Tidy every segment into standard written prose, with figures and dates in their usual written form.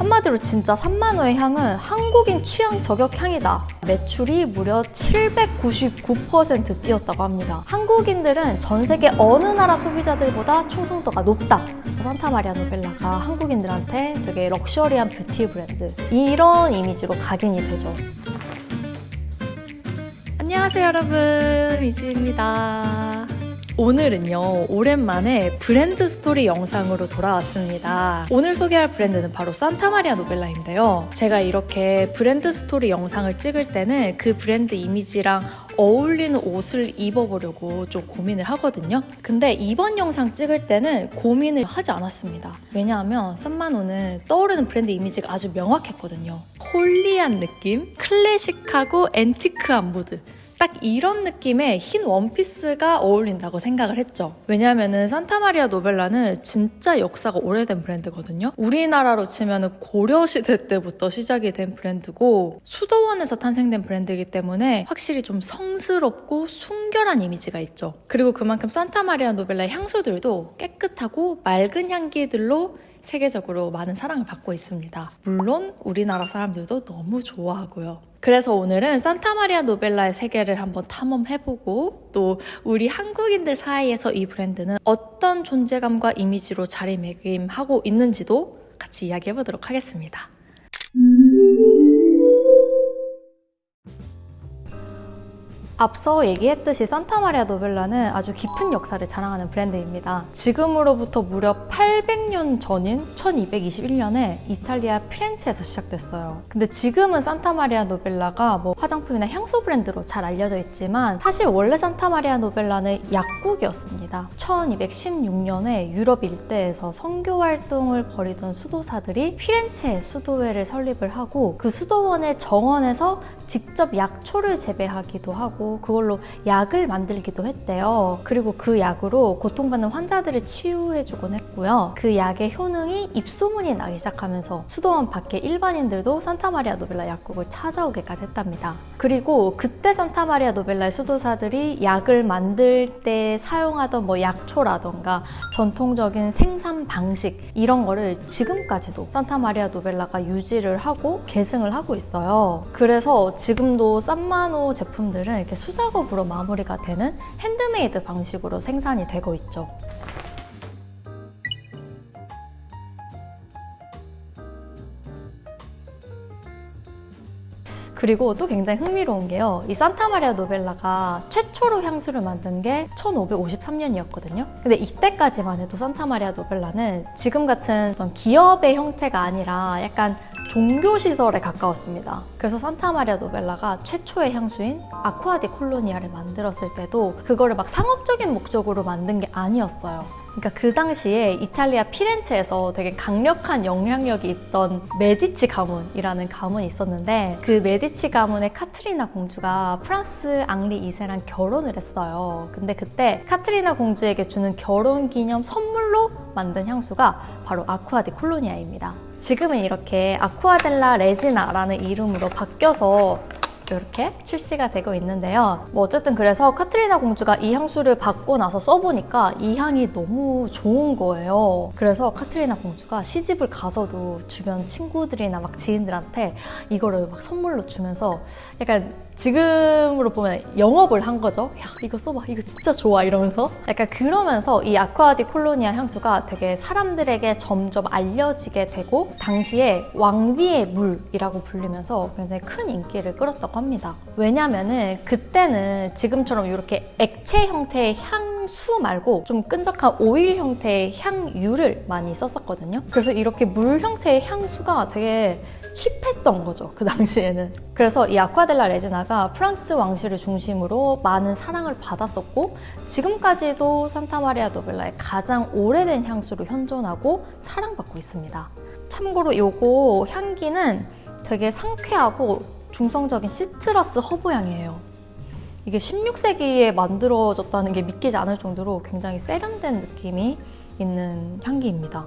한마디로 진짜 산만호의 향은 한국인 취향 저격 향이다. 매출이 무려 799% 뛰었다고 합니다. 한국인들은 전 세계 어느 나라 소비자들보다 충성도가 높다. 산타마리아 노벨라가 한국인들한테 되게 럭셔리한 뷰티 브랜드, 이런 이미지로 각인이 되죠. 안녕하세요 여러분, 미지입니다. 오늘은요, 오랜만에 브랜드 스토리 영상으로 돌아왔습니다. 오늘 소개할 브랜드는 바로 산타마리아 노벨라인데요. 제가 이렇게 브랜드 스토리 영상을 찍을 때는 그 브랜드 이미지랑 어울리는 옷을 입어보려고 좀 고민을 하거든요. 근데 이번 영상 찍을 때는 고민을 하지 않았습니다. 왜냐하면 산만호는 떠오르는 브랜드 이미지가 아주 명확했거든요. 홀리한 느낌, 클래식하고 앤티크한 무드, 딱 이런 느낌의 흰 원피스가 어울린다고 생각을 했죠. 왜냐하면 산타마리아 노벨라는 진짜 역사가 오래된 브랜드거든요. 우리나라로 치면 고려시대 때부터 시작이 된 브랜드고 수도원에서 탄생된 브랜드이기 때문에 확실히 좀 성스럽고 순결한 이미지가 있죠. 그리고 그만큼 산타마리아 노벨라의 향수들도 깨끗하고 맑은 향기들로 세계적으로 많은 사랑을 받고 있습니다. 물론 우리나라 사람들도 너무 좋아하고요. 그래서 오늘은 산타마리아 노벨라의 세계를 한번 탐험해보고 또 우리 한국인들 사이에서 이 브랜드는 어떤 존재감과 이미지로 자리매김하고 있는지도 같이 이야기해보도록 하겠습니다. 앞서 얘기했듯이 산타마리아 노벨라는 아주 깊은 역사를 자랑하는 브랜드입니다. 지금으로부터 무려 800년 전인 1221년에 이탈리아 피렌체에서 시작됐어요. 근데 지금은 산타마리아 노벨라가 뭐 화장품이나 향수 브랜드로 잘 알려져 있지만 사실 원래 산타마리아 노벨라는 약국이었습니다. 1216년에 유럽 일대에서 선교 활동을 벌이던 수도사들이 피렌체 수도회를 설립을 하고 그 수도원의 정원에서 직접 약초를 재배하기도 하고 그걸로 약을 만들기도 했대요. 그리고 그 약으로 고통받는 환자들을 치유해주곤 했고요. 그 약의 효능이 입소문이 나기 시작하면서 수도원 밖의 일반인들도 산타마리아 노벨라 약국을 찾아오기까지 했답니다. 그리고 그때 산타마리아 노벨라의 수도사들이 약을 만들 때 사용하던 뭐 약초라던가 전통적인 생산 방식, 이런 거를 지금까지도 산타마리아 노벨라가 유지를 하고 계승을 하고 있어요. 그래서 지금도 산만호 제품들은 이렇게 수작업으로 마무리가 되는 핸드메이드 방식으로 생산이 되고 있죠. 그리고 또 굉장히 흥미로운 게요. 이 산타마리아 노벨라가 최초로 향수를 만든 게 1553년이었거든요. 근데 이때까지만 해도 산타마리아 노벨라는 지금 같은 어떤 기업의 형태가 아니라 약간 종교시설에 가까웠습니다. 그래서 산타마리아 노벨라가 최초의 향수인 아쿠아 디 콜로니아를 만들었을 때도 그거를 막 상업적인 목적으로 만든 게 아니었어요. 그러니까 그 당시에 이탈리아 피렌체에서 되게 강력한 영향력이 있던 메디치 가문이라는 가문이 있었는데 그 메디치 가문의 카트리나 공주가 프랑스 앙리 2세랑 결혼을 했어요. 근데 그때 카트리나 공주에게 주는 결혼 기념 선물로 만든 향수가 바로 아쿠아 디 콜로니아입니다. 지금은 이렇게 아쿠아 델라 레지나라는 이름으로 바뀌어서 이렇게 출시가 되고 있는데요. 뭐 어쨌든 그래서 카트리나 공주가 이 향수를 받고 나서 써보니까 이 향이 너무 좋은 거예요. 그래서 카트리나 공주가 시집을 가서도 주변 친구들이나 막 지인들한테 이거를 막 선물로 주면서 약간 지금으로 보면 영업을 한 거죠. 야, 이거 써봐, 이거 진짜 좋아, 이러면서 약간 그러면서 이 아쿠아 디 콜로니아 향수가 되게 사람들에게 점점 알려지게 되고 당시에 왕비의 물이라고 불리면서 굉장히 큰 인기를 끌었다고 합니다. 왜냐면은 그때는 지금처럼 이렇게 액체 형태의 향수 말고 좀 끈적한 오일 형태의 향유를 많이 썼었거든요. 그래서 이렇게 물 형태의 향수가 되게 힙했던 거죠, 그 당시에는. 그래서 이 아쿠아델라 레지나가 프랑스 왕실을 중심으로 많은 사랑을 받았었고 지금까지도 산타마리아 노벨라의 가장 오래된 향수로 현존하고 사랑받고 있습니다. 참고로 요거 향기는 되게 상쾌하고 중성적인 시트러스 허브 향이에요. 이게 16세기에 만들어졌다는 게 믿기지 않을 정도로 굉장히 세련된 느낌이 있는 향기입니다.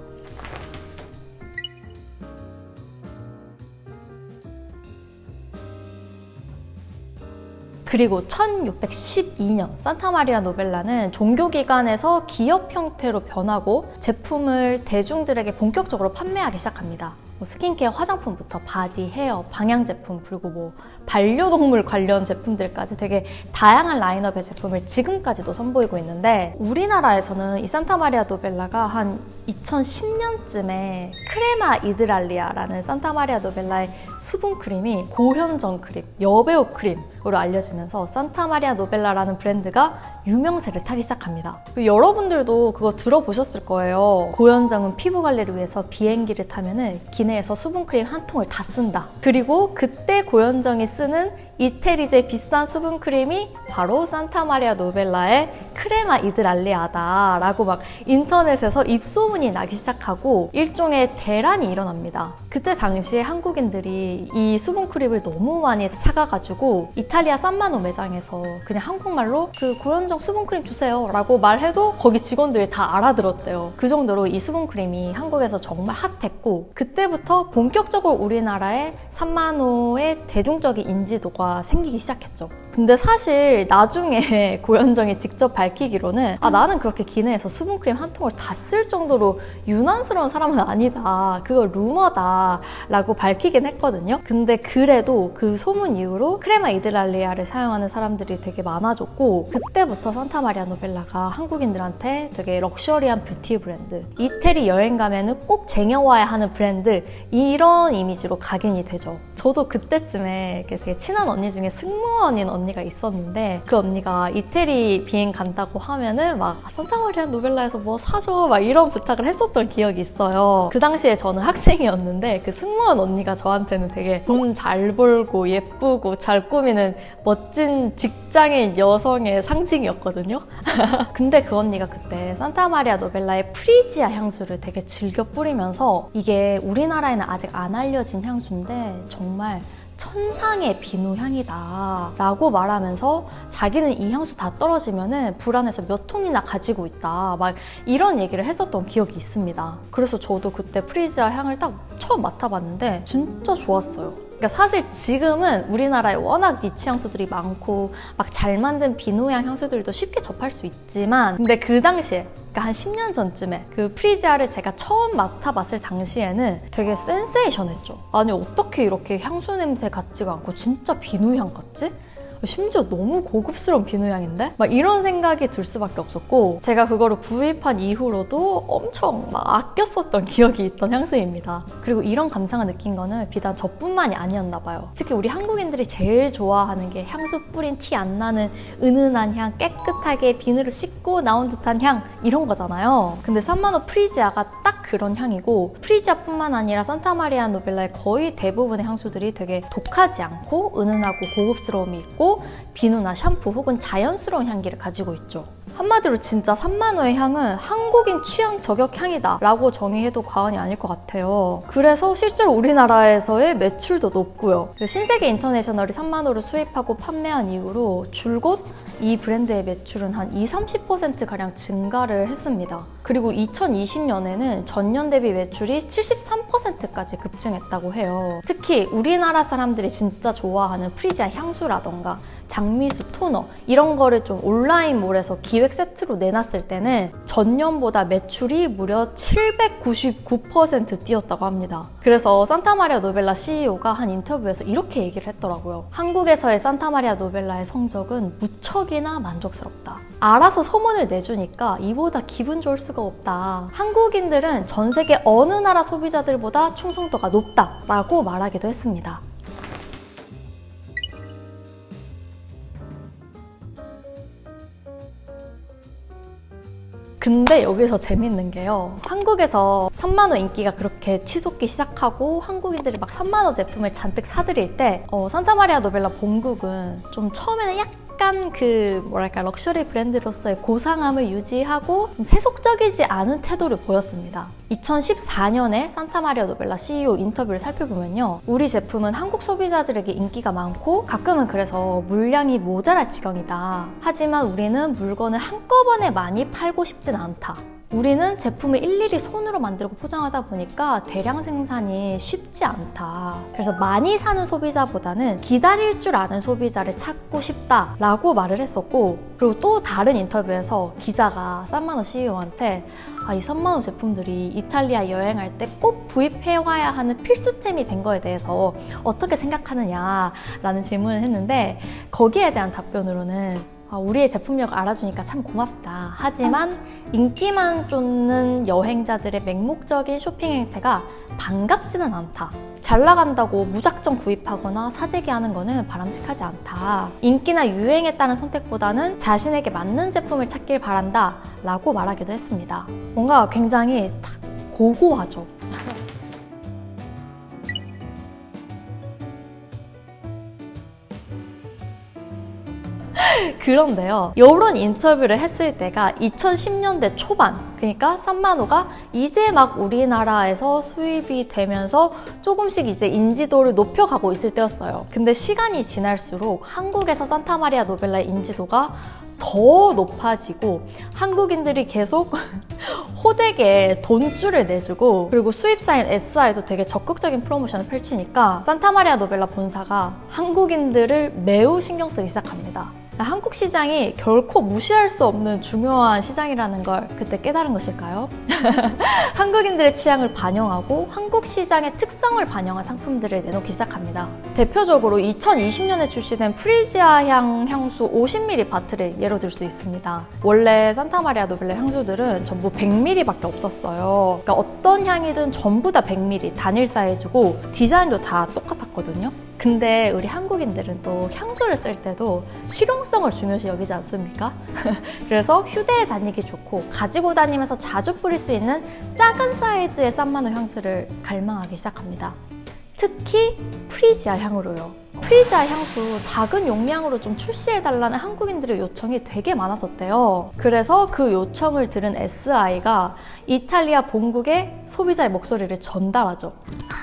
그리고 1612년 산타마리아 노벨라는 종교기관에서 기업 형태로 변하고 제품을 대중들에게 본격적으로 판매하기 시작합니다. 뭐 스킨케어 화장품부터 바디, 헤어, 방향 제품, 그리고 뭐 반려동물 관련 제품들까지 되게 다양한 라인업의 제품을 지금까지도 선보이고 있는데, 우리나라에서는 이 산타마리아 노벨라가 한 2010년쯤에 크레마 이드랄리아라는 산타마리아 노벨라의 수분 크림이 고현정 크림, 여배우 크림으로 알려지면서 산타마리아 노벨라라는 브랜드가 유명세를 타기 시작합니다. 여러분들도 그거 들어보셨을 거예요. 고현정은 피부 관리를 위해서 비행기를 타면은 기내에서 수분 크림 한 통을 다 쓴다. 그리고 그때 고현정이 쓰는 이태리제 비싼 수분 크림이 바로 산타마리아 노벨라의 크레마 이드랄리아다 라고 막 인터넷에서 입소문이 나기 시작하고 일종의 대란이 일어납니다. 그때 당시에 한국인들이 이 수분 크림을 너무 많이 사가가지고 이탈리아 산마노 매장에서 그냥 한국말로 그 고현정 수분 크림 주세요 라고 말해도 거기 직원들이 다 알아들었대요. 그 정도로 이 수분 크림이 한국에서 정말 핫했고, 그때부터 본격적으로 우리나라의 산마노의 대중적인 인지도가 생기기 시작했죠. 근데 사실 나중에 고현정이 직접 밝히기로는 나는 그렇게 기내에서 수분크림 한 통을 다 쓸 정도로 유난스러운 사람은 아니다. 그거 루머다 라고 밝히긴 했거든요. 근데 그래도 그 소문 이후로 크레마 이드랄리아를 사용하는 사람들이 되게 많아졌고, 그때부터 산타마리아 노벨라가 한국인들한테 되게 럭셔리한 뷰티 브랜드, 이태리 여행 가면은 꼭 쟁여와야 하는 브랜드, 이런 이미지로 각인이 되죠. 저도 그때쯤에 되게 친한 언니 중에 승무원인 언니가 있었는데, 그 언니가 이태리 비행 간다고 하면은 막 산타마리아 노벨라에서 뭐 사줘 막 이런 부탁을 했었던 기억이 있어요. 그 당시에 저는 학생이었는데 그 승무원 언니가 저한테는 되게 돈 잘 벌고 예쁘고 잘 꾸미는 멋진 직장인 여성의 상징이었거든요. 근데 그 언니가 그때 산타마리아 노벨라의 프리지아 향수를 되게 즐겨 뿌리면서, 이게 우리나라에는 아직 안 알려진 향수인데 정말 천상의 비누 향이다 라고 말하면서 자기는 이 향수 다 떨어지면은 불안해서 몇 통이나 가지고 있다 막 이런 얘기를 했었던 기억이 있습니다. 그래서 저도 그때 프리지아 향을 딱 처음 맡아봤는데 진짜 좋았어요. 그러니까 사실 지금은 우리나라에 워낙 니치 향수들이 많고 막 잘 만든 비누향 향수들도 쉽게 접할 수 있지만, 근데 그 당시에 그러니까 한 10년 전쯤에 그 프리지아를 제가 처음 맡아봤을 당시에는 되게 센세이션했죠. 아니 어떻게 이렇게 향수 냄새 같지가 않고 진짜 비누향 같지? 심지어 너무 고급스러운 비누향인데? 막 이런 생각이 들 수밖에 없었고, 제가 그거를 구입한 이후로도 엄청 막 아껴 썼던 기억이 있던 향수입니다. 그리고 이런 감상을 느낀 거는 비단 저뿐만이 아니었나 봐요. 특히 우리 한국인들이 제일 좋아하는 게 향수 뿌린 티 안 나는 은은한 향, 깨끗하게 비누를 씻고 나온 듯한 향, 이런 거잖아요. 근데 산마노 프리지아가 딱 그런 향이고, 프리지아뿐만 아니라 산타마리아 노벨라의 거의 대부분의 향수들이 되게 독하지 않고 은은하고 고급스러움이 있고 비누나 샴푸 혹은 자연스러운 향기를 가지고 있죠. 한마디로 진짜 산마노의 향은 한국인 취향 저격 향이다 라고 정의해도 과언이 아닐 것 같아요. 그래서 실제로 우리나라에서의 매출도 높고요. 신세계 인터내셔널이 산마노를 수입하고 판매한 이후로 줄곧 이 브랜드의 매출은 한 20-30%가량 증가를 했습니다. 그리고 2020년에는 전년 대비 매출이 73%까지 급증했다고 해요. 특히 우리나라 사람들이 진짜 좋아하는 프리지아 향수라던가 장미수 토너 이런 거를 좀 온라인몰에서 기획 세트로 내놨을 때는 전년보다 매출이 무려 799% 뛰었다고 합니다. 그래서 산타마리아 노벨라 CEO가 한 인터뷰에서 이렇게 얘기를 했더라고요. 한국에서의 산타마리아 노벨라의 성적은 무척이나 만족스럽다. 알아서 소문을 내주니까 이보다 기분 좋을 수가 없다. 한국인들은 전 세계 어느 나라 소비자들보다 충성도가 높다라고 말하기도 했습니다. 근데 여기서 재밌는 게요. 한국에서 산마노 인기가 그렇게 치솟기 시작하고 한국인들이 막 산마노 제품을 잔뜩 사들일 때 산타마리아 노벨라 본국은 좀 처음에는 약간 럭셔리 브랜드로서의 고상함을 유지하고 좀 세속적이지 않은 태도를 보였습니다. 2014년에 산타마리아 노벨라 CEO 인터뷰를 살펴보면요. 우리 제품은 한국 소비자들에게 인기가 많고 가끔은 그래서 물량이 모자랄 지경이다. 하지만 우리는 물건을 한꺼번에 많이 팔고 싶진 않다. 우리는 제품을 일일이 손으로 만들고 포장하다 보니까 대량 생산이 쉽지 않다. 그래서 많이 사는 소비자보다는 기다릴 줄 아는 소비자를 찾고 싶다라고 말을 했었고, 그리고 또 다른 인터뷰에서 기자가 산마노 CEO한테 이 산마노 제품들이 이탈리아 여행할 때 꼭 구입해와야 하는 필수템이 된 거에 대해서 어떻게 생각하느냐라는 질문을 했는데, 거기에 대한 답변으로는 우리의 제품력을 알아주니까 참 고맙다. 하지만 인기만 쫓는 여행자들의 맹목적인 쇼핑 행태가 반갑지는 않다. 잘 나간다고 무작정 구입하거나 사재기하는 거는 바람직하지 않다. 인기나 유행에 따른 선택보다는 자신에게 맞는 제품을 찾길 바란다 라고 말하기도 했습니다. 뭔가 굉장히 탁 고고하죠. 그런데요, 이런 인터뷰를 했을 때가 2010년대 초반, 그러니까 산마노가 이제 막 우리나라에서 수입이 되면서 조금씩 이제 인지도를 높여가고 있을 때였어요. 근데 시간이 지날수록 한국에서 산타마리아 노벨라의 인지도가 더 높아지고 한국인들이 계속 호되게 돈줄을 내주고, 그리고 수입사인 SI도 되게 적극적인 프로모션을 펼치니까 산타마리아 노벨라 본사가 한국인들을 매우 신경 쓰기 시작합니다. 한국 시장이 결코 무시할 수 없는 중요한 시장이라는 걸 그때 깨달은 것일까요? 한국인들의 취향을 반영하고 한국 시장의 특성을 반영한 상품들을 내놓기 시작합니다. 대표적으로 2020년에 출시된 프리지아향 향수 50ml 바트를 예로 들 수 있습니다. 원래 산타마리아 노벨라 향수들은 전부 100ml밖에 없었어요. 그러니까 어떤 향이든 전부 다 100ml 단일 사이즈고 디자인도 다 똑같았거든요. 근데 우리 한국인들은 또 향수를 쓸 때도 실용성을 중요시 여기지 않습니까? 그래서 휴대에 다니기 좋고 가지고 다니면서 자주 뿌릴 수 있는 작은 사이즈의 산마노 향수를 갈망하기 시작합니다. 특히 프리지아 향으로요. 프리지아 향수 작은 용량으로 좀 출시해달라는 한국인들의 요청이 되게 많았었대요. 그래서 그 요청을 들은 SI가 이탈리아 본국에 소비자의 목소리를 전달하죠.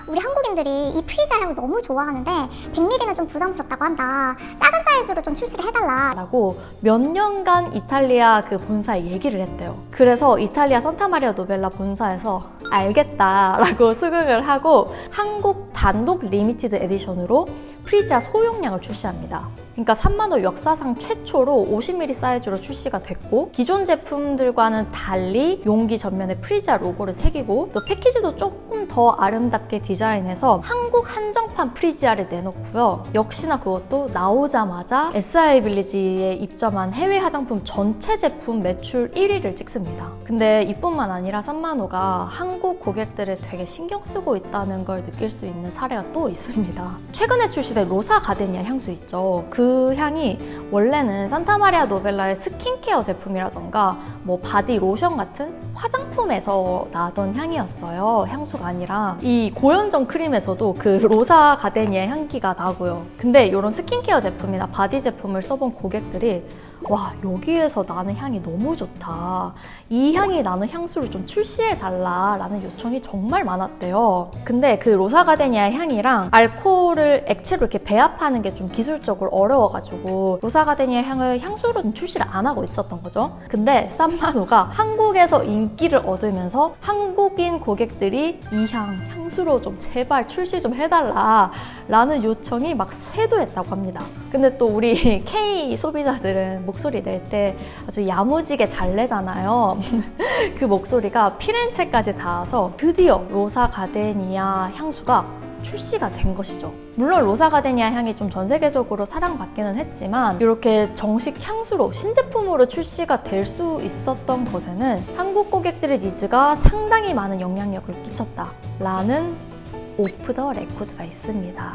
우리 한국인들이 이 프리지아 향을 너무 좋아하는데 100ml는 좀 부담스럽다고 한다. 작은 사이즈로 좀 출시를 해달라 라고 몇 년간 이탈리아 그 본사에 얘기를 했대요. 그래서 이탈리아 산타마리아 노벨라 본사에서 알겠다라고 수긍을 하고 한국 단독 리미티드 에디션으로 프리지아 소용량을 출시합니다. 그러니까 산마노 역사상 최초로 50ml 사이즈로 출시가 됐고, 기존 제품들과는 달리 용기 전면에 프리지아 로고를 새기고, 또 패키지도 조금 더 아름답게 디자인해서 한국 한정판 프리지아를 내놓고요. 역시나 그것도 나오자마자 SI 빌리지에 입점한 해외 화장품 전체 제품 매출 1위를 찍습니다. 근데 이뿐만 아니라 산마노가 한국 고객들을 되게 신경 쓰고 있다는 걸 느낄 수 있는 사례가 또 있습니다. 최근에 출시된 로사 가데니아 향수 있죠. 그 향이 원래는 산타마리아 노벨라의 스킨케어 제품이라던가 뭐 바디 로션 같은 화장품에서 나던 향이었어요. 향수가 아니라 이 고현정 크림에서도 그 로사 가데니아 향기가 나고요. 근데 이런 스킨케어 제품이나 바디 제품을 써본 고객들이 와, 여기에서 나는 향이 너무 좋다. 이 향이 나는 향수를 좀 출시해달라 라는 요청이 정말 많았대요. 근데 그 로사 가데니아 향이랑 알코올을 액체로 이렇게 배합하는 게 좀 기술적으로 어려워가지고 로사 가데니아 향을 향수로 좀 출시를 안 하고 있었던 거죠. 근데 산마노가 한국에서 인기를 얻으면서 한국인 고객들이 이 향수로 좀 제발 출시 좀 해달라 라는 요청이 막 쇄도했다고 합니다. 근데 또 우리 K 소비자들은 목소리 낼 때 아주 야무지게 잘 내잖아요. 그 목소리가 피렌체까지 닿아서 드디어 로사 가데니아 향수가 출시가 된 것이죠. 물론 로사 가데니아 향이 좀 전 세계적으로 사랑받기는 했지만 이렇게 정식 향수로 신제품으로 출시가 될 수 있었던 것에는 한국 고객들의 니즈가 상당히 많은 영향력을 끼쳤다라는 오프 더 레코드가 있습니다.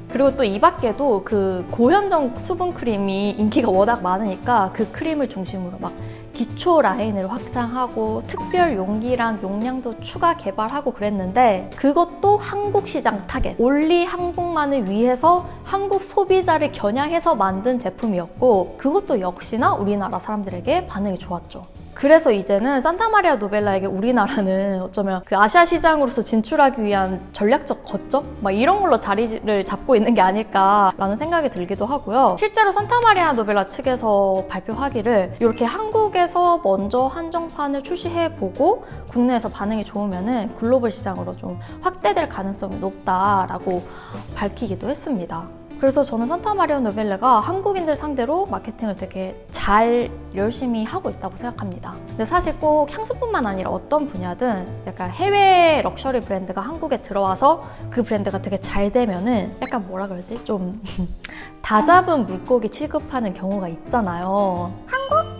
그리고 또 이 밖에도 그 고현정 수분 크림이 인기가 워낙 많으니까 그 크림을 중심으로 막 기초 라인을 확장하고 특별 용기랑 용량도 추가 개발하고 그랬는데 그것도 한국 시장 타겟, 올리 한국만을 위해서 한국 소비자를 겨냥해서 만든 제품이었고 그것도 역시나 우리나라 사람들에게 반응이 좋았죠. 그래서 이제는 산타마리아 노벨라에게 우리나라는 어쩌면 그 아시아 시장으로서 진출하기 위한 전략적 거점? 막 이런 걸로 자리를 잡고 있는 게 아닐까라는 생각이 들기도 하고요. 실제로 산타마리아 노벨라 측에서 발표하기를 이렇게 한국에서 먼저 한정판을 출시해보고 국내에서 반응이 좋으면은 글로벌 시장으로 좀 확대될 가능성이 높다라고 밝히기도 했습니다. 그래서 저는 산타마리아 노벨라가 한국인들 상대로 마케팅을 되게 잘 열심히 하고 있다고 생각합니다. 근데 사실 꼭 향수뿐만 아니라 어떤 분야든 약간 해외 럭셔리 브랜드가 한국에 들어와서 그 브랜드가 되게 잘 되면은 약간 뭐라 그러지? 좀 다 잡은 물고기 취급하는 경우가 있잖아요.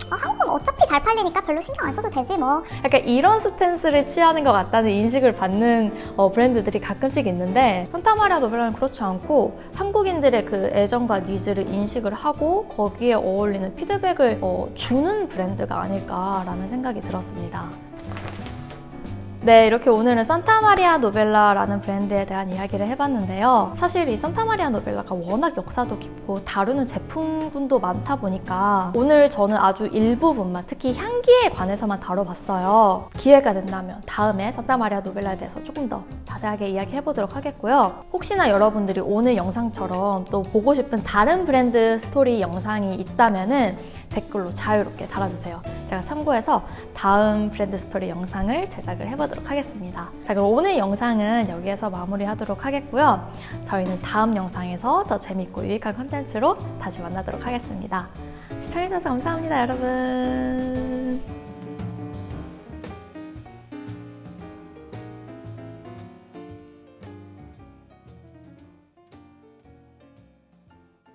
한국은 어차피 잘 팔리니까 별로 신경 안 써도 되지 뭐. 약간 이런 스탠스를 취하는 것 같다는 인식을 받는 브랜드들이 가끔씩 있는데 산타마리아 노벨라는 그렇지 않고 한국인들의 그 애정과 니즈를 인식을 하고 거기에 어울리는 피드백을 주는 브랜드가 아닐까라는 생각이 들었습니다. 네, 이렇게 오늘은 산타마리아 노벨라라는 브랜드에 대한 이야기를 해봤는데요. 사실 이 산타마리아 노벨라가 워낙 역사도 깊고 다루는 제품군도 많다 보니까 오늘 저는 아주 일부분만, 특히 향기에 관해서만 다뤄봤어요. 기회가 된다면 다음에 산타마리아 노벨라에 대해서 조금 더 자세하게 이야기해보도록 하겠고요. 혹시나 여러분들이 오늘 영상처럼 또 보고 싶은 다른 브랜드 스토리 영상이 있다면은 댓글로 자유롭게 달아주세요. 제가 참고해서 다음 브랜드 스토리 영상을 제작을 해보도록 하겠습니다. 자, 그럼 오늘 영상은 여기에서 마무리하도록 하겠고요. 저희는 다음 영상에서 더 재밌고 유익한 콘텐츠로 다시 만나도록 하겠습니다. 시청해주셔서 감사합니다, 여러분.